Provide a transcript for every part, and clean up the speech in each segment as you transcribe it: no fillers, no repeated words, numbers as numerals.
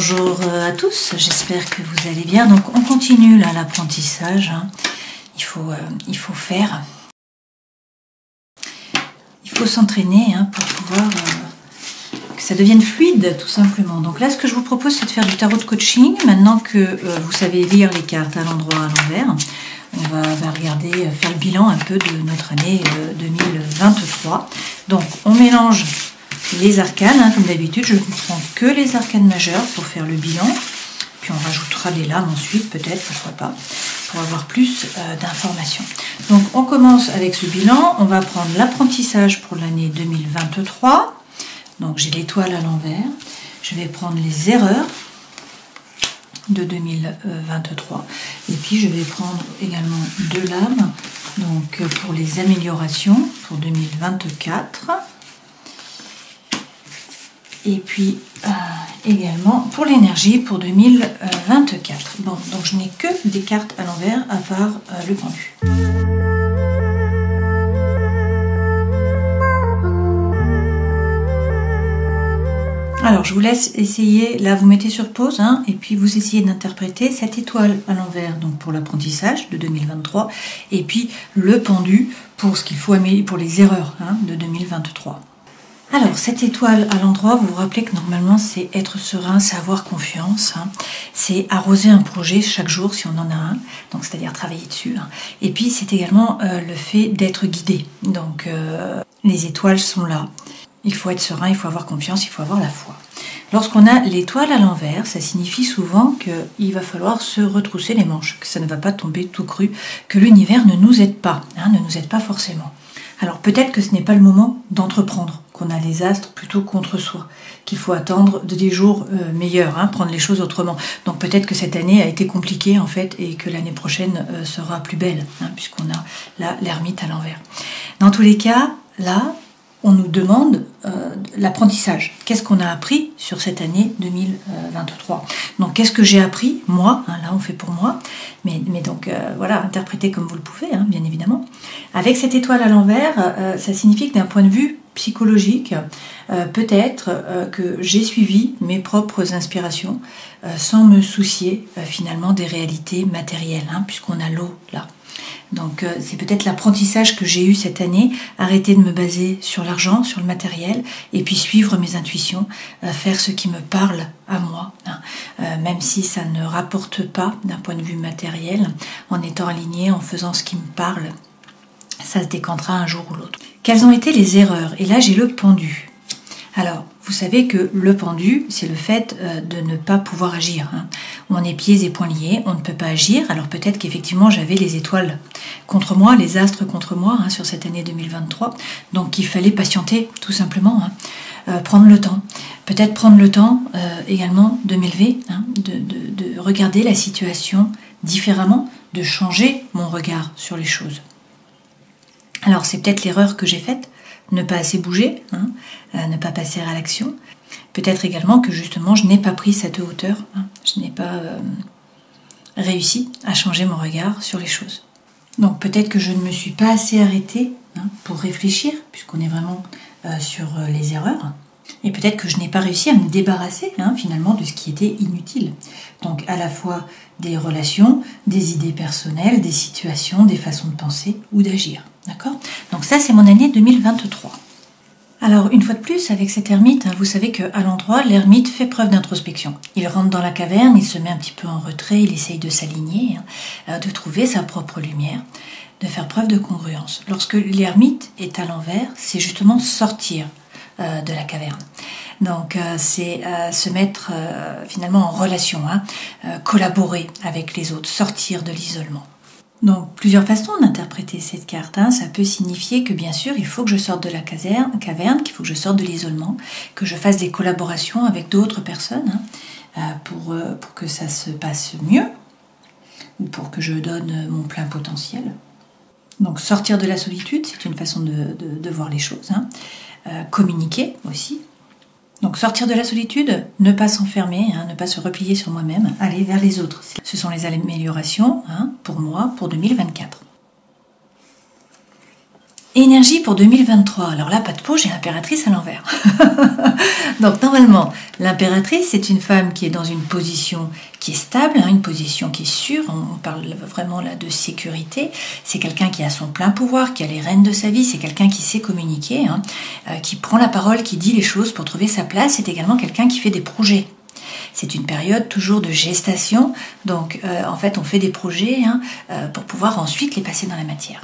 Bonjour à tous, j'espère que vous allez bien. Donc on continue là l'apprentissage. Il faut faire. Il faut s'entraîner pour pouvoir que ça devienne fluide tout simplement. Donc là ce que je vous propose c'est de faire du tarot de coaching. Maintenant que vous savez lire les cartes à l'endroit, à l'envers, on va regarder, faire le bilan un peu de notre année 2023. Donc on mélange les arcanes, comme d'habitude, je ne prends que les arcanes majeures pour faire le bilan. Puis on rajoutera les lames ensuite, peut-être, pourquoi pas, pour avoir plus d'informations. Donc on commence avec ce bilan. On va prendre l'apprentissage pour l'année 2023. Donc j'ai l'étoile à l'envers. Je vais prendre les erreurs de 2023. Et puis je vais prendre également deux lames donc pour les améliorations pour 2024. Et puis également pour l'énergie pour 2024. Bon, donc je n'ai que des cartes à l'envers à part le pendu. Alors je vous laisse essayer, là vous mettez sur pause et puis vous essayez d'interpréter cette étoile à l'envers donc pour l'apprentissage de 2023 et puis le pendu pour ce qu'il faut améliorer pour les erreurs de 2023. Alors, cette étoile à l'endroit, vous vous rappelez que normalement, c'est être serein, c'est avoir confiance. C'est arroser un projet chaque jour si on en a un, donc c'est-à-dire travailler dessus. Et puis, c'est également le fait d'être guidé. Donc, les étoiles sont là. Il faut être serein, il faut avoir confiance, il faut avoir la foi. Lorsqu'on a l'étoile à l'envers, ça signifie souvent qu'il va falloir se retrousser les manches, que ça ne va pas tomber tout cru, que l'univers ne nous aide pas, ne nous aide pas forcément. Alors peut-être que ce n'est pas le moment d'entreprendre, qu'on a les astres plutôt contre soi, qu'il faut attendre des jours meilleurs, prendre les choses autrement. Donc peut-être que cette année a été compliquée en fait et que l'année prochaine sera plus belle, puisqu'on a là l'ermite à l'envers. Dans tous les cas, là, on nous demande l'apprentissage. Qu'est-ce qu'on a appris sur cette année 2023 ? Donc, qu'est-ce que j'ai appris, moi, là on fait pour moi, mais donc voilà, interprétez comme vous le pouvez, bien évidemment. Avec cette étoile à l'envers, ça signifie que d'un point de vue psychologique, peut-être que j'ai suivi mes propres inspirations sans me soucier finalement des réalités matérielles, puisqu'on a l'eau là. Donc c'est peut-être l'apprentissage que j'ai eu cette année, arrêter de me baser sur l'argent, sur le matériel, et puis suivre mes intuitions, faire ce qui me parle à moi, même si ça ne rapporte pas d'un point de vue matériel, en étant aligné, en faisant ce qui me parle, ça se décantera un jour ou l'autre. Quelles ont été les erreurs ? Et là j'ai le pendu. Alors, vous savez que le pendu, c'est le fait de ne pas pouvoir agir. On est pieds et poings liés, on ne peut pas agir. Alors peut-être qu'effectivement, j'avais les étoiles contre moi, les astres contre moi sur cette année 2023. Donc il fallait patienter, tout simplement. Prendre le temps. Peut-être prendre le temps également de m'élever, de regarder la situation différemment, de changer mon regard sur les choses. Alors c'est peut-être l'erreur que j'ai faite, ne pas assez bouger, ne pas passer à l'action. Peut-être également que justement je n'ai pas pris cette hauteur, je n'ai pas réussi à changer mon regard sur les choses. Donc peut-être que je ne me suis pas assez arrêtée pour réfléchir, puisqu'on est vraiment sur les erreurs. Et peut-être que je n'ai pas réussi à me débarrasser finalement de ce qui était inutile. Donc à la fois des relations, des idées personnelles, des situations, des façons de penser ou d'agir. D'accord ? Donc ça c'est mon année 2023. Alors une fois de plus avec cet ermite, vous savez qu'à l'endroit l'ermite fait preuve d'introspection. Il rentre dans la caverne, il se met un petit peu en retrait, il essaye de s'aligner, de trouver sa propre lumière, de faire preuve de congruence. Lorsque l'ermite est à l'envers, c'est justement sortir de la caverne. Donc c'est se mettre finalement en relation, collaborer avec les autres, sortir de l'isolement. Donc plusieurs façons d'interpréter cette carte. Ça peut signifier que bien sûr il faut que je sorte de la caverne, qu'il faut que je sorte de l'isolement, que je fasse des collaborations avec d'autres personnes pour que ça se passe mieux ou pour que je donne mon plein potentiel. Donc sortir de la solitude, c'est une façon de voir les choses. Communiquer aussi. Donc sortir de la solitude, ne pas s'enfermer, ne pas se replier sur moi-même, aller vers les autres. Ce sont les améliorations pour moi pour 2024. Énergie pour 2023. Alors là, pas de peau, j'ai l'impératrice à l'envers. Donc normalement, l'impératrice, c'est une femme qui est dans une position qui est stable, une position qui est sûre. On parle vraiment là de sécurité. C'est quelqu'un qui a son plein pouvoir, qui a les rênes de sa vie. C'est quelqu'un qui sait communiquer, qui prend la parole, qui dit les choses pour trouver sa place. C'est également quelqu'un qui fait des projets. C'est une période toujours de gestation. Donc en fait, on fait des projets pour pouvoir ensuite les passer dans la matière.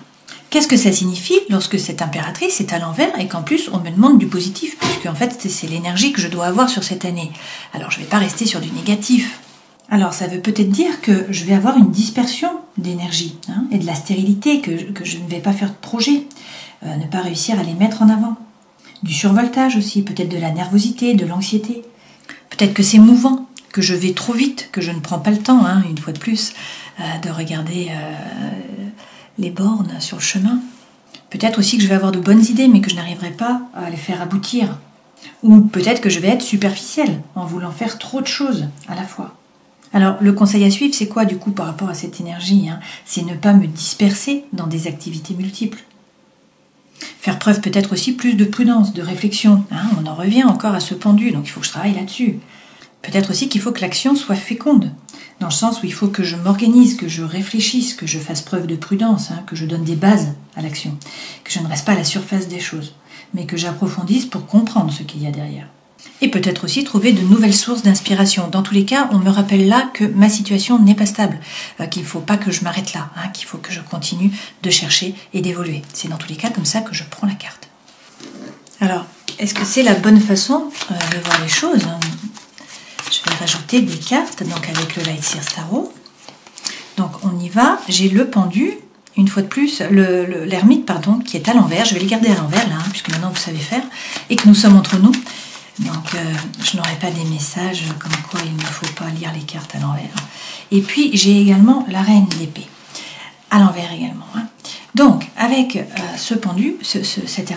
Qu'est-ce que ça signifie lorsque cette impératrice est à l'envers et qu'en plus on me demande du positif, puisque en fait c'est l'énergie que je dois avoir sur cette année. Alors je ne vais pas rester sur du négatif. Alors ça veut peut-être dire que je vais avoir une dispersion d'énergie et de la stérilité, que je ne vais pas faire de projet, ne pas réussir à les mettre en avant. Du survoltage aussi, peut-être de la nervosité, de l'anxiété. Peut-être que c'est mouvant, que je vais trop vite, que je ne prends pas le temps, une fois de plus, de regarder les bornes sur le chemin. Peut-être aussi que je vais avoir de bonnes idées, mais que je n'arriverai pas à les faire aboutir. Ou peut-être que je vais être superficielle, en voulant faire trop de choses à la fois. Alors, le conseil à suivre, c'est quoi du coup par rapport à cette énergie C'est ne pas me disperser dans des activités multiples. Faire preuve peut-être aussi plus de prudence, de réflexion. On en revient encore à ce pendu, donc il faut que je travaille là-dessus. Peut-être aussi qu'il faut que l'action soit féconde, dans le sens où il faut que je m'organise, que je réfléchisse, que je fasse preuve de prudence, que je donne des bases à l'action, que je ne reste pas à la surface des choses, mais que j'approfondisse pour comprendre ce qu'il y a derrière. Et peut-être aussi trouver de nouvelles sources d'inspiration. Dans tous les cas, on me rappelle là que ma situation n'est pas stable, qu'il ne faut pas que je m'arrête là, qu'il faut que je continue de chercher et d'évoluer. C'est dans tous les cas comme ça que je prends la carte. Alors, est-ce que c'est la bonne façon de voir les choses Je vais rajouter des cartes, donc avec le Light Seers Tarot. Donc on y va, j'ai le pendu, une fois de plus, l'ermite, qui est à l'envers. Je vais les garder à l'envers, là, puisque maintenant vous savez faire, et que nous sommes entre nous. Donc je n'aurai pas des messages comme quoi il ne faut pas lire les cartes à l'envers. Et puis j'ai également la reine d'épée, à l'envers également. Donc, avec ce pendu,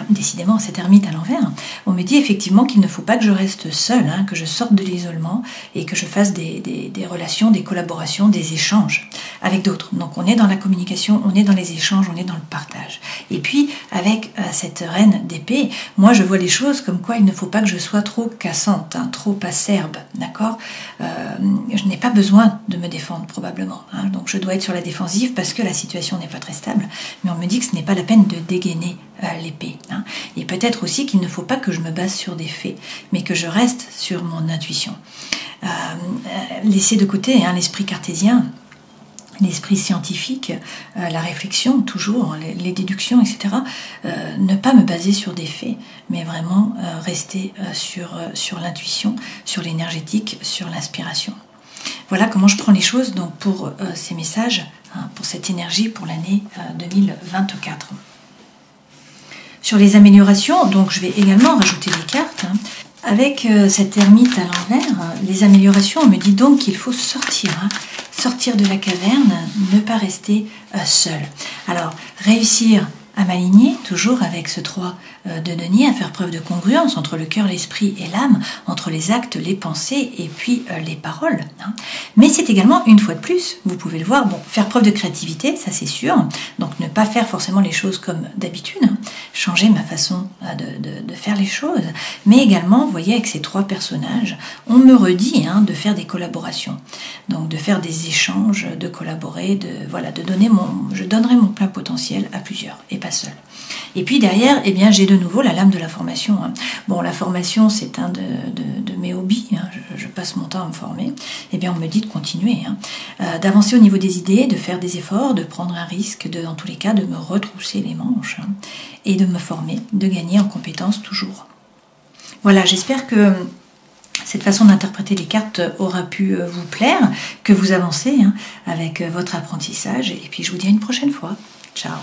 décidément cet ermite à l'envers, on me dit effectivement qu'il ne faut pas que je reste seule, que je sorte de l'isolement et que je fasse des relations, des collaborations, des échanges avec d'autres. Donc on est dans la communication, on est dans les échanges, on est dans le partage. Et puis, avec cette reine d'épée, moi je vois les choses comme quoi il ne faut pas que je sois trop cassante, trop acerbe, d'accord je n'ai pas besoin de me défendre probablement. Donc je dois être sur la défensive parce que la situation n'est pas très stable. Mais on me dit que ce n'est pas la peine de dégainer l'épée. Et peut-être aussi qu'il ne faut pas que je me base sur des faits, mais que je reste sur mon intuition. Laisser de côté l'esprit cartésien, l'esprit scientifique, la réflexion toujours, les déductions, etc. Ne pas me baser sur des faits, mais vraiment rester sur l'intuition, sur l'énergétique, sur l'inspiration. Voilà comment je prends les choses donc pour ces messages, pour cette énergie pour l'année 2024. Sur les améliorations, donc je vais également rajouter des cartes. Avec cette ermite à l'envers, les améliorations, on me dit donc qu'il faut sortir, sortir de la caverne, ne pas rester seul. Alors, réussir à m'aligner, toujours avec ce 3 de denier, à faire preuve de congruence entre le cœur, l'esprit et l'âme, entre les actes, les pensées et puis les paroles. Mais c'est également, une fois de plus, vous pouvez le voir, faire preuve de créativité, ça c'est sûr, donc ne pas faire forcément les choses comme d'habitude, changer ma façon de faire les choses, mais également, vous voyez, avec ces 3 personnages, on me redit de faire des collaborations, donc de faire des échanges, de collaborer, je donnerai mon plein potentiel à plusieurs, et pas seul. Et puis derrière, j'ai de nouveau la lame de la formation. Bon, la formation, c'est un de mes hobbies, je passe mon temps à me former. On me dit de continuer, d'avancer au niveau des idées, de faire des efforts, de prendre un risque, en tous les cas, de me retrousser les manches et de me former, de gagner en compétences toujours. Voilà, j'espère que cette façon d'interpréter les cartes aura pu vous plaire, que vous avancez avec votre apprentissage. Et puis je vous dis à une prochaine fois. Ciao.